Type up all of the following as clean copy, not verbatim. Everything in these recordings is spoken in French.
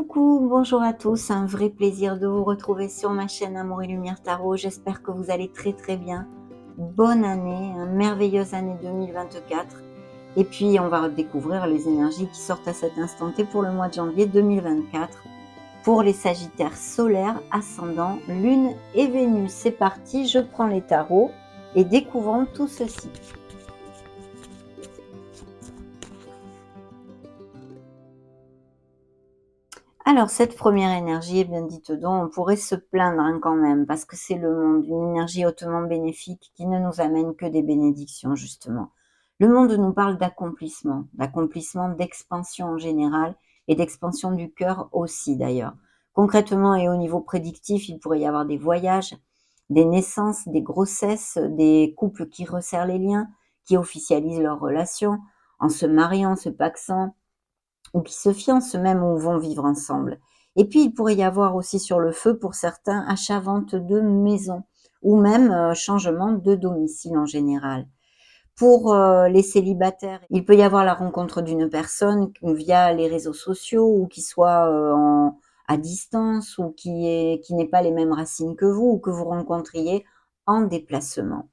Coucou, bonjour à tous, un vrai plaisir de vous retrouver sur ma chaîne Amour et Lumière Tarot. J'espère que vous allez très bien. Bonne année, une merveilleuse année 2024. Et puis on va découvrir les énergies qui sortent à cet instant T pour le mois de janvier 2024. Pour les Sagittaires solaires, ascendant, Lune et Vénus. C'est parti, je prends les tarots et découvrons tout ceci. Alors cette première énergie, eh bien dites donc, on pourrait se plaindre quand même, parce que c'est le monde, une énergie hautement bénéfique qui ne nous amène que des bénédictions justement. Le monde nous parle d'accomplissement, d'expansion en général et d'expansion du cœur aussi d'ailleurs. Concrètement et au niveau prédictif, il pourrait y avoir des voyages, des naissances, des grossesses, des couples qui resserrent les liens, qui officialisent leurs relations, en se mariant, se pacsant, ou qui se fiancent même ou vont vivre ensemble. Et puis, il pourrait y avoir aussi sur le feu, pour certains, achat-vente de maison ou même changement de domicile en général. Pour les célibataires, il peut y avoir la rencontre d'une personne via les réseaux sociaux ou qui soit à distance ou qui n'ait pas les mêmes racines que vous ou que vous rencontriez en déplacement.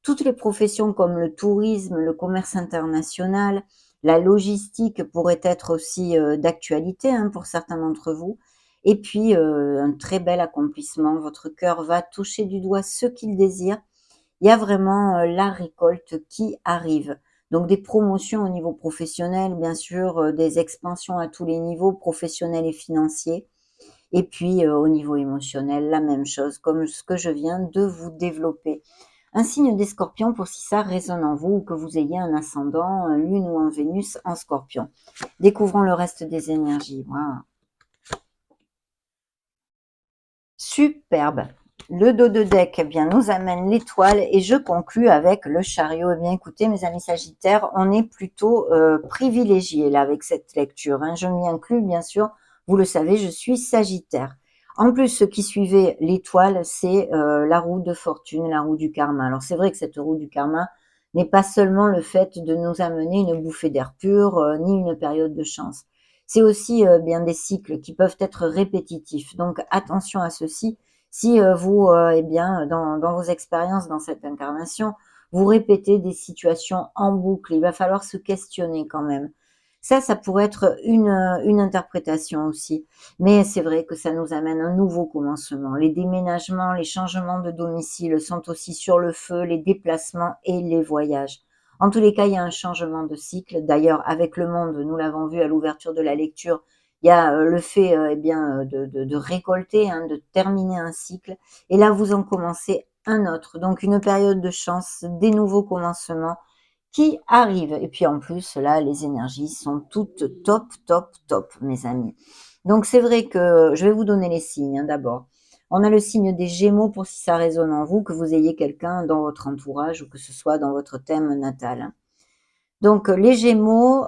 Toutes les professions comme le tourisme, le commerce international, la logistique pourraient être aussi d'actualité pour certains d'entre vous. Et puis, un très bel accomplissement. Votre cœur va toucher du doigt ce qu'il désire. Il y a vraiment la récolte qui arrive. Donc des promotions au niveau professionnel, bien sûr, des expansions à tous les niveaux, professionnels et financiers. Et puis, au niveau émotionnel, la même chose, comme ce que je viens de vous développer. Un signe des scorpions pour si ça résonne en vous ou que vous ayez un ascendant, un lune ou un Vénus en scorpion. Découvrons le reste des énergies. Voilà. Superbe. Le dos de deck eh bien, nous amène l'étoile et je conclus avec le chariot. Eh bien, écoutez, mes amis sagittaires, on est plutôt privilégiés là avec cette lecture. Je m'y inclus, bien sûr. Vous le savez, je suis sagittaire. En plus, ce qui suivait l'étoile, c'est la roue de fortune, la roue du karma. Alors, c'est vrai que cette roue du karma n'est pas seulement le fait de nous amener une bouffée d'air pur, ni une période de chance. C'est aussi bien des cycles qui peuvent être répétitifs. Donc, attention à ceci. Si vous, eh bien, dans vos expériences, dans cette incarnation, vous répétez des situations en boucle, il va falloir se questionner quand même. Ça pourrait être une interprétation aussi. Mais c'est vrai que ça nous amène un nouveau commencement. Les déménagements, les changements de domicile sont aussi sur le feu, les déplacements et les voyages. En tous les cas, il y a un changement de cycle. D'ailleurs, avec le monde, nous l'avons vu à l'ouverture de la lecture, il y a le fait eh bien, de récolter, de terminer un cycle. Et là, vous en commencez un autre. Donc, une période de chance, des nouveaux commencements qui arrivent. Et puis, en plus, là, les énergies sont toutes top, top, top, mes amis. Donc, c'est vrai que je vais vous donner les signes d'abord. On a le signe des Gémeaux pour si ça résonne en vous, que vous ayez quelqu'un dans votre entourage ou que ce soit dans votre thème natal. Donc les Gémeaux,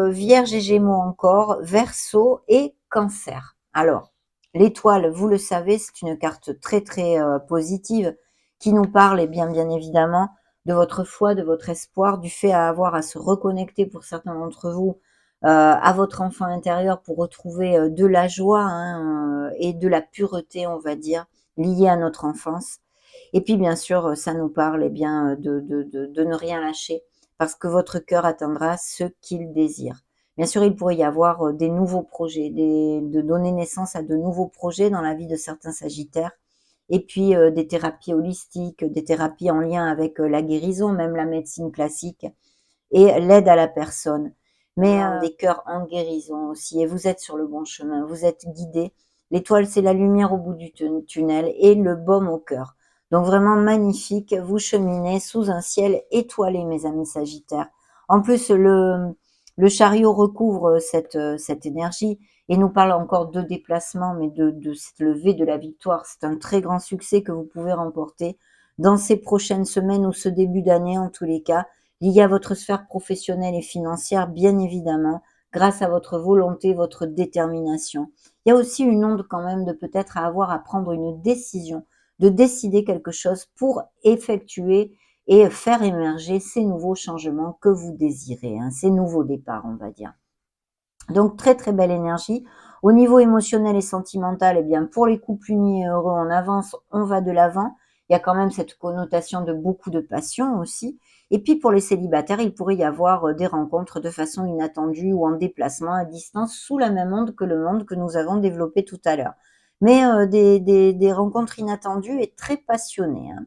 Vierge et Gémeaux encore, Verseau et Cancer. Alors, l'étoile, vous le savez, c'est une carte très positive qui nous parle, et bien évidemment, de votre foi, de votre espoir, du fait à avoir à se reconnecter pour certains d'entre vous à votre enfant intérieur pour retrouver de la joie et de la pureté, on va dire, liée à notre enfance. Et puis bien sûr, ça nous parle bien de ne rien lâcher parce que votre cœur atteindra ce qu'il désire. Bien sûr, il pourrait y avoir des nouveaux projets, de donner naissance à de nouveaux projets dans la vie de certains sagittaires. Et puis des thérapies holistiques, des thérapies en lien avec la guérison, même la médecine classique et l'aide à la personne. Mais des cœurs en guérison aussi. Et vous êtes sur le bon chemin, vous êtes guidé. L'étoile, c'est la lumière au bout du tunnel et le baume au cœur. Donc vraiment magnifique, vous cheminez sous un ciel étoilé, mes amis sagittaires. En plus, le chariot recouvre cette énergie et nous parle encore de déplacement, mais de cette levée de la victoire. C'est un très grand succès que vous pouvez remporter dans ces prochaines semaines ou ce début d'année en tous les cas, lié à votre sphère professionnelle et financière, bien évidemment, grâce à votre volonté, votre détermination. Il y a aussi une onde quand même de peut-être avoir à prendre une décision, de décider quelque chose pour effectuer et faire émerger ces nouveaux changements que vous désirez, ces nouveaux départs, on va dire. Donc, très belle énergie. Au niveau émotionnel et sentimental, eh bien, pour les couples unis et heureux, on avance, on va de l'avant. Il y a quand même cette connotation de beaucoup de passion aussi. Et puis pour les célibataires, il pourrait y avoir des rencontres de façon inattendue ou en déplacement à distance sous la même onde que le monde que nous avons développé tout à l'heure. Mais des rencontres inattendues et très passionnées, hein.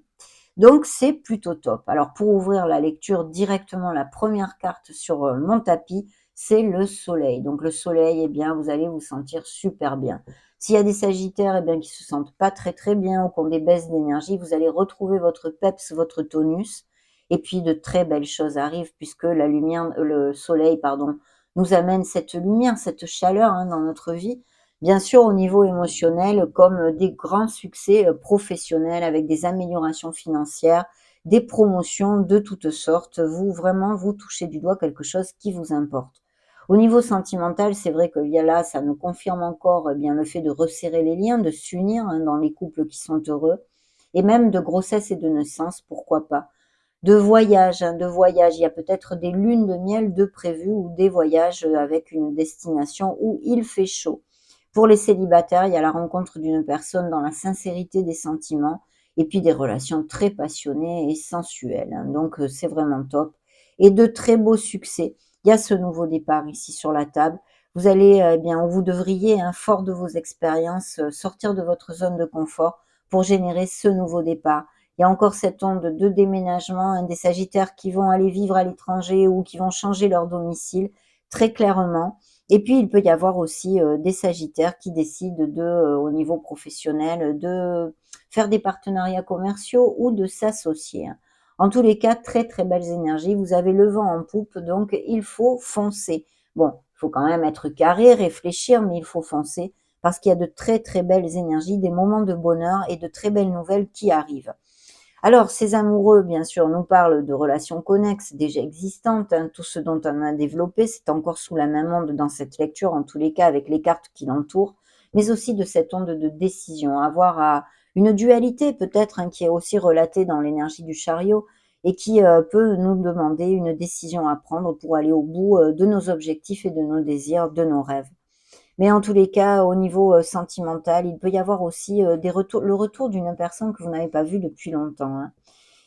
Donc c'est plutôt top. Alors pour ouvrir la lecture directement, la première carte sur mon tapis, c'est le soleil. Donc le soleil, eh bien, vous allez vous sentir super bien. S'il y a des sagittaires, eh bien, qui se sentent pas très très bien ou qui ont des baisses d'énergie, vous allez retrouver votre peps, votre tonus. Et puis de très belles choses arrivent puisque la lumière, le soleil, pardon, nous amène cette lumière, cette chaleur, hein, dans notre vie. Bien sûr, au niveau émotionnel, comme des grands succès professionnels avec des améliorations financières, des promotions de toutes sortes. Vous, vraiment, vous touchez du doigt quelque chose qui vous importe. Au niveau sentimental, c'est vrai qu'il y a là, ça nous confirme encore bien le fait de resserrer les liens, de s'unir, hein, dans les couples qui sont heureux, et même de grossesse et de naissance, pourquoi pas. De voyage, hein, de voyage. Il y a peut-être des lunes de miel de prévues ou des voyages avec une destination où il fait chaud. Pour les célibataires, il y a la rencontre d'une personne dans la sincérité des sentiments et puis des relations très passionnées et sensuelles, hein. Donc, c'est vraiment top. Et de très beaux succès. Il y a ce nouveau départ ici sur la table. Vous allez, eh bien, vous devriez, hein, fort de vos expériences, sortir de votre zone de confort pour générer ce nouveau départ. Il y a encore cette onde de déménagement, hein, des sagittaires qui vont aller vivre à l'étranger ou qui vont changer leur domicile, très clairement. Et puis, il peut y avoir aussi des sagittaires qui décident de, au niveau professionnel, de faire des partenariats commerciaux ou de s'associer, hein. En tous les cas, très très belles énergies. Vous avez le vent en poupe, donc il faut foncer. Bon, il faut quand même être carré, réfléchir, mais il faut foncer parce qu'il y a de très très belles énergies, des moments de bonheur et de très belles nouvelles qui arrivent. Alors, ces amoureux, bien sûr, nous parlent de relations connexes déjà existantes, hein, tout ce dont on a développé, c'est encore sous la même onde dans cette lecture, en tous les cas avec les cartes qui l'entourent, mais aussi de cette onde de décision, avoir à une dualité peut-être, hein, qui est aussi relatée dans l'énergie du chariot et qui peut nous demander une décision à prendre pour aller au bout de nos objectifs et de nos désirs, de nos rêves. Mais en tous les cas, au niveau, sentimental, il peut y avoir aussi, des retours le retour d'une personne que vous n'avez pas vue depuis longtemps, hein.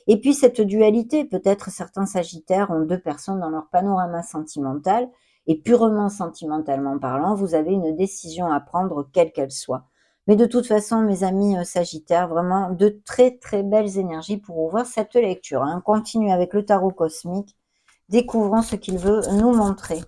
Et puis cette dualité, peut-être certains sagittaires ont 2 personnes dans leur panorama sentimental et purement sentimentalement parlant, vous avez une décision à prendre quelle qu'elle soit. Mais de toute façon, mes amis, sagittaires, vraiment de très, très belles énergies pour ouvrir cette lecture, hein. On continue avec le tarot cosmique, découvrons ce qu'il veut nous montrer.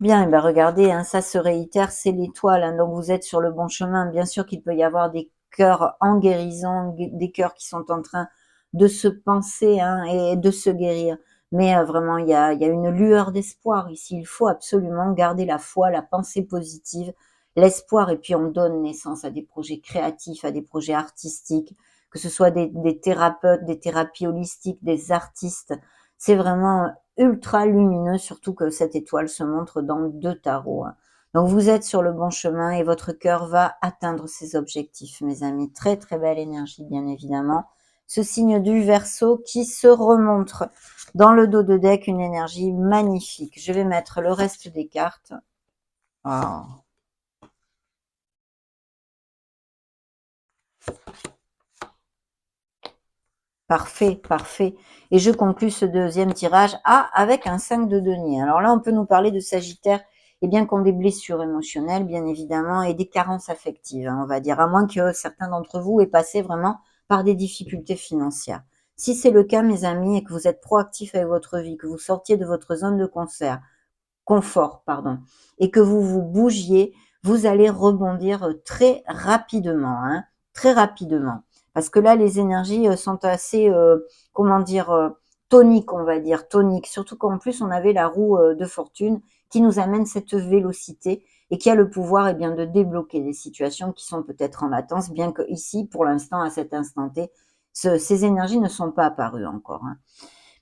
Bien, et ben regardez, hein, ça se réitère, c'est l'étoile, hein, donc vous êtes sur le bon chemin. Bien sûr qu'il peut y avoir des cœurs en guérison, des cœurs qui sont en train de se penser, hein, et de se guérir. Mais vraiment, il y a une lueur d'espoir ici. Il faut absolument garder la foi, la pensée positive, l'espoir, et puis on donne naissance à des projets créatifs, à des projets artistiques, que ce soit des thérapeutes, des thérapies holistiques, des artistes. C'est vraiment ultra lumineux, surtout que cette étoile se montre dans 2 tarots, hein. Donc vous êtes sur le bon chemin et votre cœur va atteindre ses objectifs, mes amis. Très très belle énergie, bien évidemment. Ce signe du Verseau qui se remontre dans le dos de deck, une énergie magnifique. Je vais mettre le reste des cartes. Oh. Parfait, parfait. Et je conclus ce deuxième tirage avec un 5 de denier. Alors là, on peut nous parler de Sagittaire, et bien qu'on des blessures émotionnelles, bien évidemment, et des carences affectives, hein, on va dire, à moins que certains d'entre vous aient passé vraiment par des difficultés financières. Si c'est le cas, mes amis, et que vous êtes proactifs avec votre vie, que vous sortiez de votre zone de confort, pardon, et que vous vous bougiez, vous allez rebondir très rapidement, hein, très rapidement. Parce que là, les énergies sont assez, comment dire, toniques, on va dire, toniques. Surtout qu'en plus, on avait la roue de fortune qui nous amène cette vélocité et qui a le pouvoir, eh bien, de débloquer des situations qui sont peut-être en latence, bien que ici, pour l'instant, à cet instant T, ces énergies ne sont pas apparues encore, hein.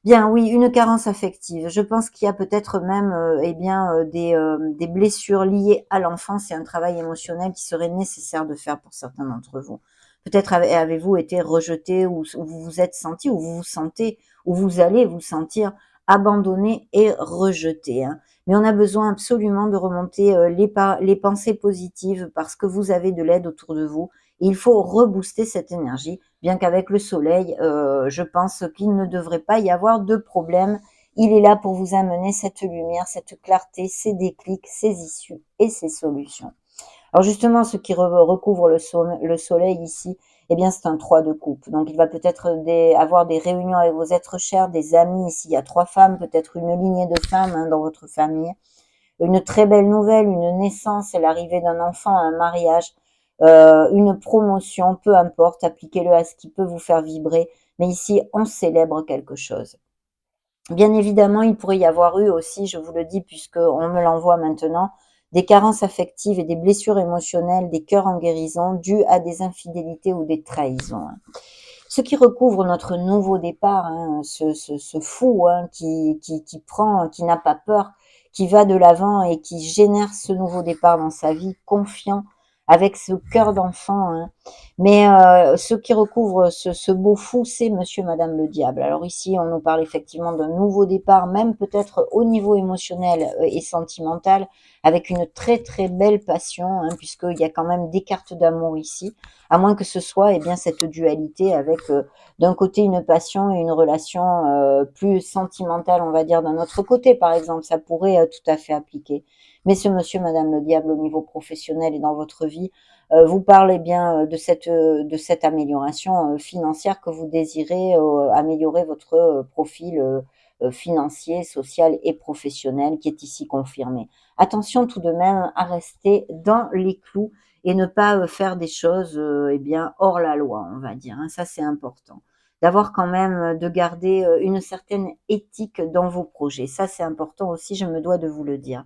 Bien, oui, une carence affective. Je pense qu'il y a peut-être même, eh bien, des blessures liées à l'enfance et un travail émotionnel qui serait nécessaire de faire pour certains d'entre vous. Peut-être avez-vous été rejeté ou vous vous êtes senti ou vous vous sentez ou vous allez vous sentir abandonné et rejeté, hein. Mais on a besoin absolument de remonter les pensées positives parce que vous avez de l'aide autour de vous. Et il faut rebooster cette énergie, bien qu'avec le soleil, je pense qu'il ne devrait pas y avoir de problème. Il est là pour vous amener cette lumière, cette clarté, ces déclics, ces issues et ces solutions. Alors justement, ce qui recouvre le soleil ici, eh bien c'est un 3 de coupe. Donc il va peut-être avoir des réunions avec vos êtres chers, des amis. Ici, il y a 3 femmes, peut-être une lignée de femmes, hein, dans votre famille. Une très belle nouvelle, une naissance, l'arrivée d'un enfant, un mariage, une promotion, peu importe, appliquez-le à ce qui peut vous faire vibrer. Mais ici, on célèbre quelque chose. Bien évidemment, il pourrait y avoir eu aussi, je vous le dis puisqu'on me l'envoie maintenant, des carences affectives et des blessures émotionnelles, des cœurs en guérison dues à des infidélités ou des trahisons, hein. Ce qui recouvre notre nouveau départ, hein, ce fou, hein, qui prend, qui n'a pas peur, qui va de l'avant et qui génère ce nouveau départ dans sa vie, confiant, avec ce cœur d'enfant, hein. Mais ce qui recouvre ce beau fou, c'est monsieur, madame le diable. Alors ici, on nous parle effectivement d'un nouveau départ, même peut-être au niveau émotionnel et sentimental, avec une très très belle passion, hein, puisqu'il y a quand même des cartes d'amour ici, à moins que ce soit bien cette dualité avec d'un côté une passion et une relation plus sentimentale, on va dire, d'un autre côté, par exemple. Ça pourrait tout à fait appliquer. Mais ce monsieur, madame le diable, au niveau professionnel et dans votre vie, vous parlez bien de cette amélioration financière que vous désirez, améliorer votre profil financier, social et professionnel qui est ici confirmé. Attention tout de même à rester dans les clous et ne pas faire des choses bien hors la loi, on va dire, hein. Ça, c'est important. D'avoir quand même, de garder une certaine éthique dans vos projets. Ça, c'est important aussi, je me dois de vous le dire.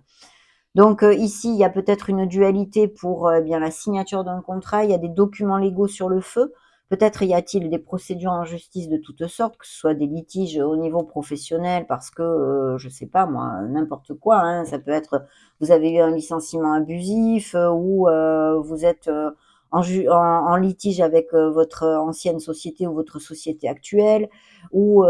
Donc ici, il y a peut-être une dualité pour bien la signature d'un contrat. Il y a des documents légaux sur le feu. Peut-être y a-t-il des procédures en justice de toutes sortes, que ce soit des litiges au niveau professionnel, parce que je sais pas moi, n'importe quoi, hein. Ça peut être, vous avez eu un licenciement abusif ou vous êtes en litige avec votre ancienne société ou votre société actuelle, ou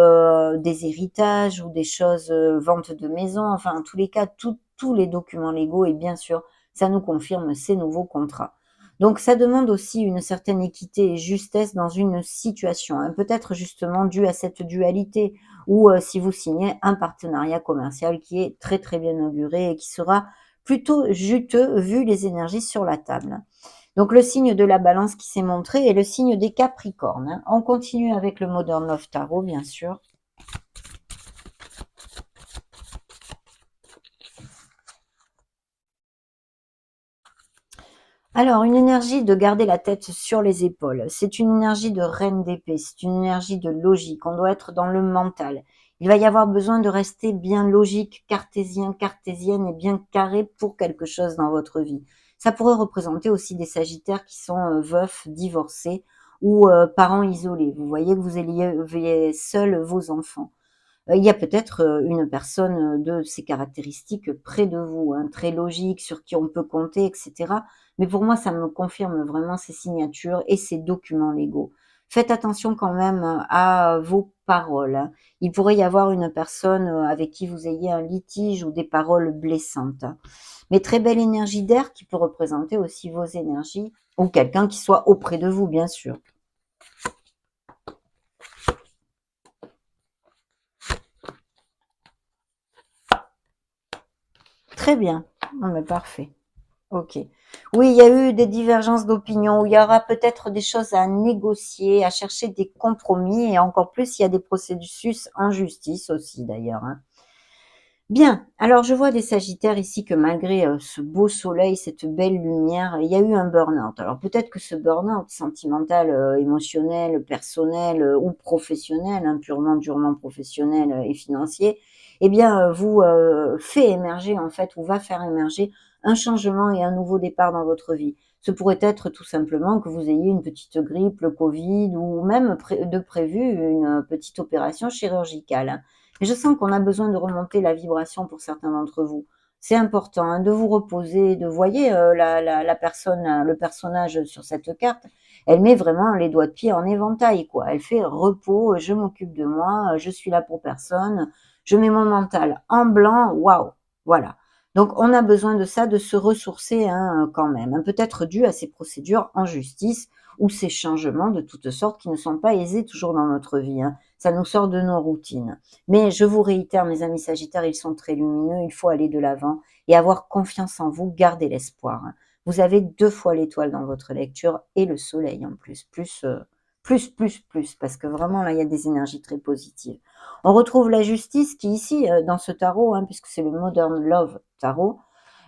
des héritages ou des choses, vente de maison. Enfin, en tous les cas, tous les documents légaux et bien sûr, ça nous confirme ces nouveaux contrats. Donc ça demande aussi une certaine équité et justesse dans une situation, hein, peut-être justement dû à cette dualité ou si vous signez un partenariat commercial qui est très très bien auguré et qui sera plutôt juteux vu les énergies sur la table. Donc le signe de la balance qui s'est montré est le signe des Capricornes, hein. On continue avec le Modern Love Tarot, bien sûr. Alors, une énergie de garder la tête sur les épaules. C'est une énergie de reine d'épée, c'est une énergie de logique. On doit être dans le mental. Il va y avoir besoin de rester bien logique, cartésien, cartésienne et bien carré pour quelque chose dans votre vie. Ça pourrait représenter aussi des sagittaires qui sont veufs, divorcés ou parents isolés. Vous voyez que vous élevez seuls vos enfants. Il y a peut-être une personne de ces caractéristiques près de vous, hein, très logique, sur qui on peut compter, etc. Mais pour moi, ça me confirme vraiment ces signatures et ces documents légaux. Faites attention quand même à vos paroles, hein. Il pourrait y avoir une personne avec qui vous ayez un litige ou des paroles blessantes, hein. Mais très belle énergie d'air qui peut représenter aussi vos énergies ou quelqu'un qui soit auprès de vous, bien sûr. Très bien. Non, mais parfait. Ok. Oui, il y a eu des divergences d'opinion, où il y aura peut-être des choses à négocier, à chercher des compromis, et encore plus, il y a des processus en justice aussi, d'ailleurs, hein. Bien, alors je vois des sagittaires ici que malgré ce beau soleil, cette belle lumière, il y a eu un burn-out. Alors peut-être que ce burn-out sentimental, émotionnel, personnel ou professionnel, hein, purement, durement professionnel et financier, eh bien vous fait émerger en fait ou va faire émerger un changement et un nouveau départ dans votre vie. Ce pourrait être tout simplement que vous ayez une petite grippe, le Covid ou même de prévu une petite opération chirurgicale, hein. Mais je sens qu'on a besoin de remonter la vibration pour certains d'entre vous. C'est important hein, de vous reposer, de voyez la personne, le personnage sur cette carte, elle met vraiment les doigts de pied en éventail, quoi. Elle fait repos, je m'occupe de moi, je suis là pour personne, je mets mon mental en blanc, waouh, voilà. Donc on a besoin de ça, de se ressourcer hein, quand même, hein, peut-être dû à ces procédures en justice ou ces changements de toutes sortes qui ne sont pas aisés toujours dans notre vie. Hein. Ça nous sort de nos routines. Mais je vous réitère, mes amis Sagittaires, ils sont très lumineux, il faut aller de l'avant et avoir confiance en vous, garder l'espoir. Hein. Vous avez 2 fois l'étoile dans votre lecture et le soleil en plus, plus, parce que vraiment là, il y a des énergies très positives. On retrouve la justice qui ici, dans ce tarot, hein, puisque c'est le Modern Love Tarot,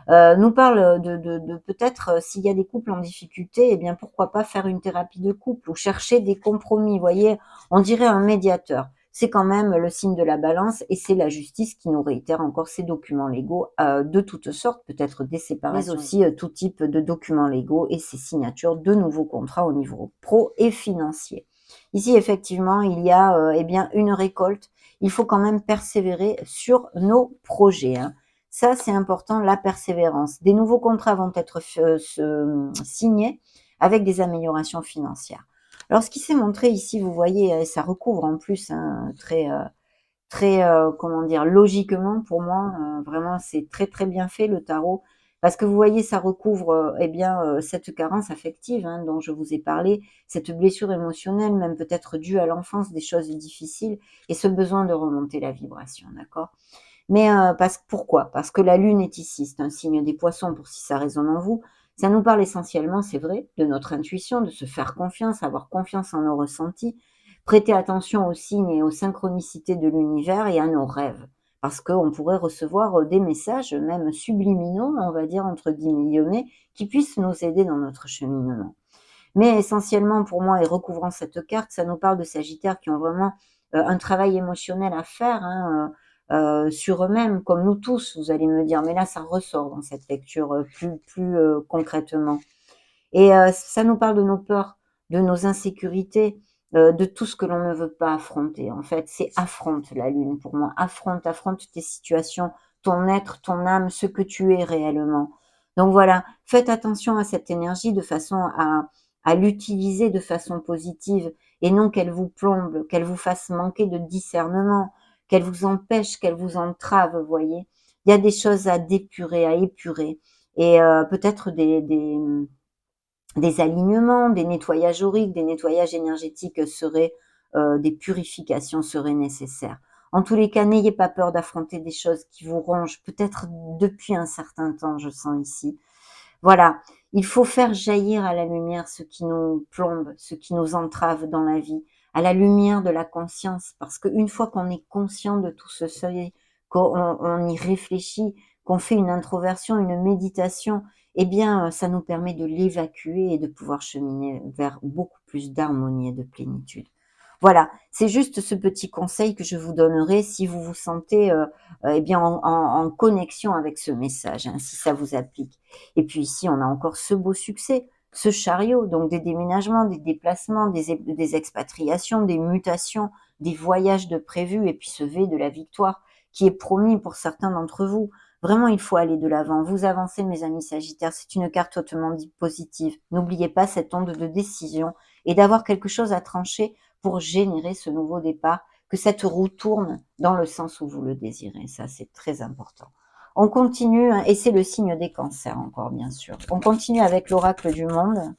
nous parle de peut-être s'il y a des couples en difficulté, eh bien pourquoi pas faire une thérapie de couple ou chercher des compromis. Vous voyez, on dirait un médiateur. C'est quand même le signe de la balance et c'est la justice qui nous réitère encore ces documents légaux de toutes sortes, peut-être des séparations, mais aussi tout type de documents légaux et ces signatures de nouveaux contrats au niveau pro et financier. Ici, effectivement, il y a eh bien une récolte. Il faut quand même persévérer sur nos projets. Hein. Ça, c'est important, la persévérance. Des nouveaux contrats vont être signés avec des améliorations financières. Alors, ce qui s'est montré ici, vous voyez, ça recouvre en plus hein, très comment dire, logiquement pour moi, vraiment, c'est très, très bien fait le tarot. Parce que vous voyez, ça recouvre eh bien, cette carence affective hein, dont je vous ai parlé, cette blessure émotionnelle, même peut-être due à l'enfance, des choses difficiles, et ce besoin de remonter la vibration, d'accord? Mais pourquoi? Parce que la lune est ici, c'est un signe des poissons pour si ça résonne en vous. Ça nous parle essentiellement, c'est vrai, de notre intuition, de se faire confiance, avoir confiance en nos ressentis, prêter attention aux signes et aux synchronicités de l'univers et à nos rêves. Parce qu'on pourrait recevoir des messages, même subliminaux, on va dire entre guillemets, qui puissent nous aider dans notre cheminement. Mais essentiellement, pour moi, et recouvrant cette carte, ça nous parle de Sagittaires qui ont vraiment un travail émotionnel à faire hein, sur eux-mêmes, comme nous tous, vous allez me dire. Mais là, ça ressort dans cette lecture plus concrètement. Et ça nous parle de nos peurs, de nos insécurités, de tout ce que l'on ne veut pas affronter. En fait, c'est affronte la lune pour moi. Affronte tes situations, ton être, ton âme, ce que tu es réellement. Donc voilà, faites attention à cette énergie de façon à l'utiliser de façon positive et non qu'elle vous plombe, qu'elle vous fasse manquer de discernement, qu'elle vous empêche, qu'elle vous entrave, vous voyez. Il y a des choses à dépurer, à épurer et peut-être des alignements, des nettoyages auriques, des nettoyages énergétiques seraient, des purifications seraient nécessaires. En tous les cas, n'ayez pas peur d'affronter des choses qui vous rongent, peut-être depuis un certain temps, je sens ici. Voilà, il faut faire jaillir à la lumière ce qui nous plombe, ce qui nous entrave dans la vie, à la lumière de la conscience, parce qu'une fois qu'on est conscient de tout ceci, qu'on y réfléchit, qu'on fait une introversion, une méditation, eh bien, ça nous permet de l'évacuer et de pouvoir cheminer vers beaucoup plus d'harmonie et de plénitude. Voilà, c'est juste ce petit conseil que je vous donnerai si vous vous sentez eh bien en connexion avec ce message, hein, si ça vous applique. Et puis ici, on a encore ce beau succès, ce chariot, donc des déménagements, des déplacements, des expatriations, des mutations, des voyages de prévus, et puis ce V de la victoire qui est promis pour certains d'entre vous. Vraiment, il faut aller de l'avant. Vous avancez, mes amis Sagittaires, c'est une carte hautement positive. N'oubliez pas cette onde de décision et d'avoir quelque chose à trancher pour générer ce nouveau départ, que cette roue tourne dans le sens où vous le désirez. Ça, c'est très important. On continue, hein, et c'est le signe des cancers encore, bien sûr. On continue avec l'oracle du monde.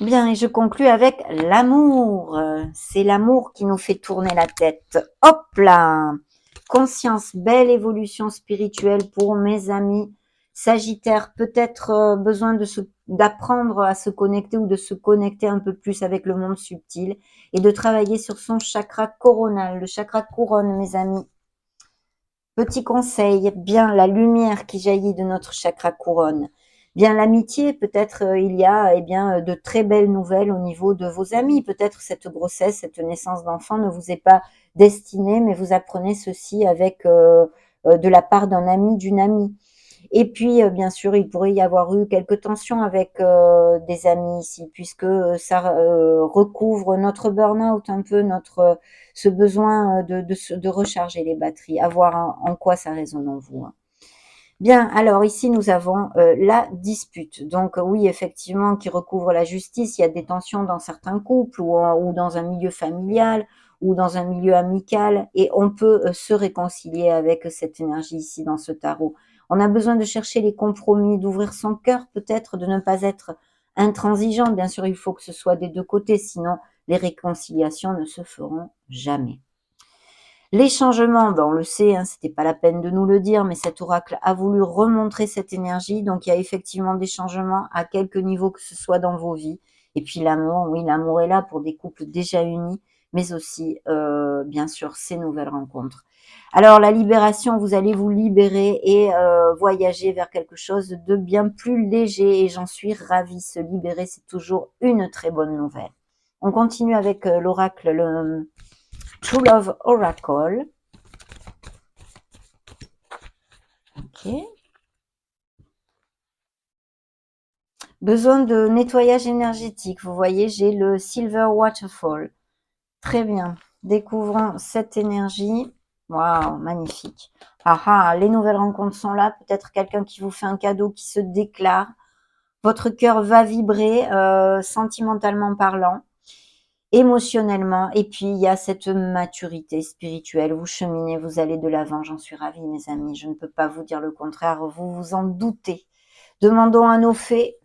Bien, et je conclus avec l'amour. C'est l'amour qui nous fait tourner la tête. Hop là! Conscience, belle évolution spirituelle pour mes amis Sagittaires. Peut-être besoin d'apprendre à se connecter ou de se connecter un peu plus avec le monde subtil et de travailler sur son chakra coronal, le chakra couronne, mes amis. Petit conseil, bien la lumière qui jaillit de notre chakra couronne. Bien l'amitié, peut-être il y a eh bien de très belles nouvelles au niveau de vos amis. Peut-être cette grossesse, cette naissance d'enfant ne vous est pas destinée, mais vous apprenez ceci avec de la part d'un ami, d'une amie. Et puis, bien sûr, il pourrait y avoir eu quelques tensions avec des amis ici, puisque ça recouvre notre burn-out un peu, ce besoin de recharger les batteries, à voir en quoi ça résonne en vous, hein. Bien, alors ici nous avons la dispute. Donc oui, effectivement, qui recouvre la justice. Il y a des tensions dans certains couples ou dans un milieu familial ou dans un milieu amical et on peut se réconcilier avec cette énergie ici dans ce tarot. On a besoin de chercher les compromis, d'ouvrir son cœur peut-être, de ne pas être intransigeant. Bien sûr, il faut que ce soit des deux côtés, sinon les réconciliations ne se feront jamais. Les changements, ben on le sait, hein, c'était pas la peine de nous le dire, mais cet oracle a voulu remontrer cette énergie. Donc, il y a effectivement des changements à quelque niveau que ce soit dans vos vies. Et puis l'amour, oui, l'amour est là pour des couples déjà unis, mais aussi, bien sûr, ces nouvelles rencontres. Alors, la libération, vous allez vous libérer et voyager vers quelque chose de bien plus léger. Et j'en suis ravie. Se libérer, c'est toujours une très bonne nouvelle. On continue avec l'oracle, le True Love Oracle. Ok. Besoin de nettoyage énergétique. Vous voyez, j'ai le Silver Waterfall. Très bien. Découvrons cette énergie. Waouh, magnifique. Ah ah, les nouvelles rencontres sont là. Peut-être quelqu'un qui vous fait un cadeau, qui se déclare. Votre cœur va vibrer, sentimentalement parlant, émotionnellement. Et puis, il y a cette maturité spirituelle. Vous cheminez, vous allez de l'avant. J'en suis ravie, mes amis. Je ne peux pas vous dire le contraire. Vous vous en doutez. Demandons à nos fées.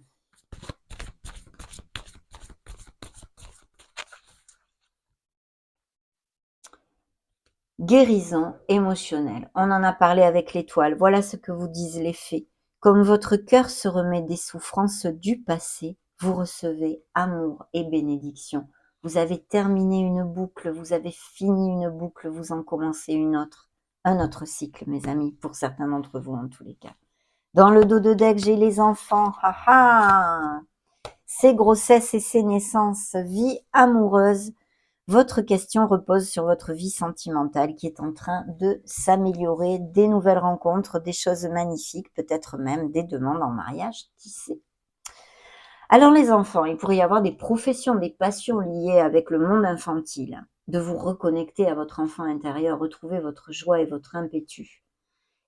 Guérison émotionnelle. On en a parlé avec l'étoile. Voilà ce que vous disent les fées. Comme votre cœur se remet des souffrances du passé, vous recevez amour et bénédiction. Vous avez terminé une boucle, vous avez fini une boucle, vous en commencez une autre. Un autre cycle, mes amis, pour certains d'entre vous en tous les cas. Dans le dos de deck, j'ai les enfants. Ha ha! Ces grossesses et ces naissances, vie amoureuse. Votre question repose sur votre vie sentimentale qui est en train de s'améliorer, des nouvelles rencontres, des choses magnifiques, peut-être même des demandes en mariage, qui sait. Alors les enfants, il pourrait y avoir des professions, des passions liées avec le monde infantile, de vous reconnecter à votre enfant intérieur, retrouver votre joie et votre impétu.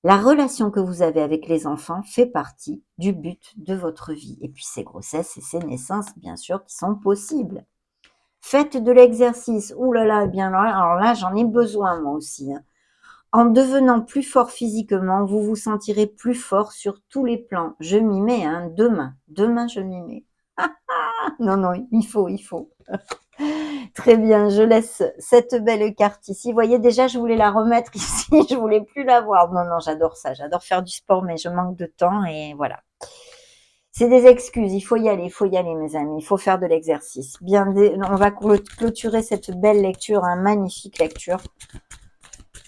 La relation que vous avez avec les enfants fait partie du but de votre vie. Et puis ces grossesses et ces naissances, bien sûr, qui sont possibles. Faites de l'exercice. Ouh là là, eh bien alors là, j'en ai besoin moi aussi, hein. En devenant plus fort physiquement, vous vous sentirez plus fort sur tous les plans. Je m'y mets, hein, demain. Demain, je m'y mets. Non, non, il faut, il faut. Très bien, je laisse cette belle carte ici. Vous voyez, déjà, je voulais la remettre ici. Je voulais plus la voir. Non, non, j'adore ça. J'adore faire du sport, mais je manque de temps et voilà. C'est des excuses, il faut y aller mes amis, il faut faire de l'exercice. Bien, on va clôturer cette belle lecture, une magnifique lecture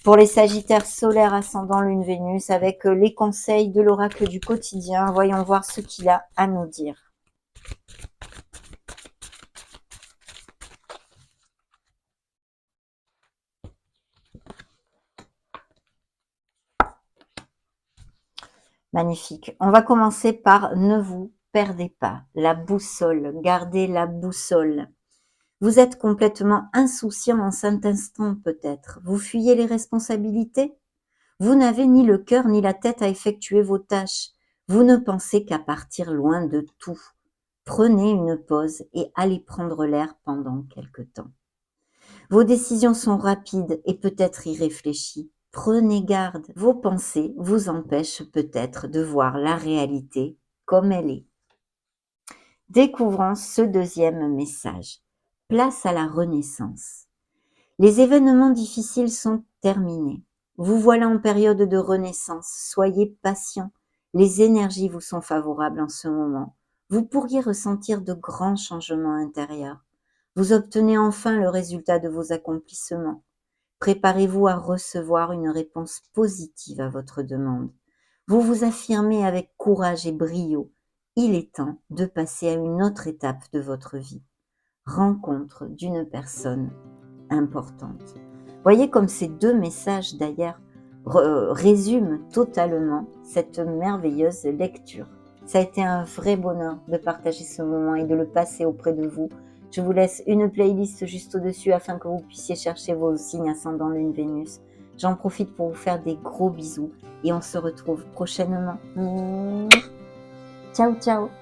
pour les Sagittaires solaires ascendant Lune Vénus avec les conseils de l'oracle du quotidien. Voyons voir ce qu'il a à nous dire. Magnifique. On va commencer par ne vous perdez pas. La boussole, gardez la boussole. Vous êtes complètement insouciant en cet instant peut-être. Vous fuyez les responsabilités? Vous n'avez ni le cœur ni la tête à effectuer vos tâches. Vous ne pensez qu'à partir loin de tout. Prenez une pause et allez prendre l'air pendant quelque temps. Vos décisions sont rapides et peut-être irréfléchies. Prenez garde. Vos pensées vous empêchent peut-être de voir la réalité comme elle est. Découvrons ce deuxième message. Place à la renaissance. Les événements difficiles sont terminés. Vous voilà en période de renaissance. Soyez patient. Les énergies vous sont favorables en ce moment. Vous pourriez ressentir de grands changements intérieurs. Vous obtenez enfin le résultat de vos accomplissements. Préparez-vous à recevoir une réponse positive à votre demande. Vous vous affirmez avec courage et brio. Il est temps de passer à une autre étape de votre vie. Rencontre d'une personne importante. Voyez comme ces deux messages d'ailleurs résume totalement cette merveilleuse lecture. Ça a été un vrai bonheur de partager ce moment et de le passer auprès de vous. Je vous laisse une playlist juste au-dessus afin que vous puissiez chercher vos signes ascendant Lune Vénus. J'en profite pour vous faire des gros bisous et on se retrouve prochainement. Ciao, ciao!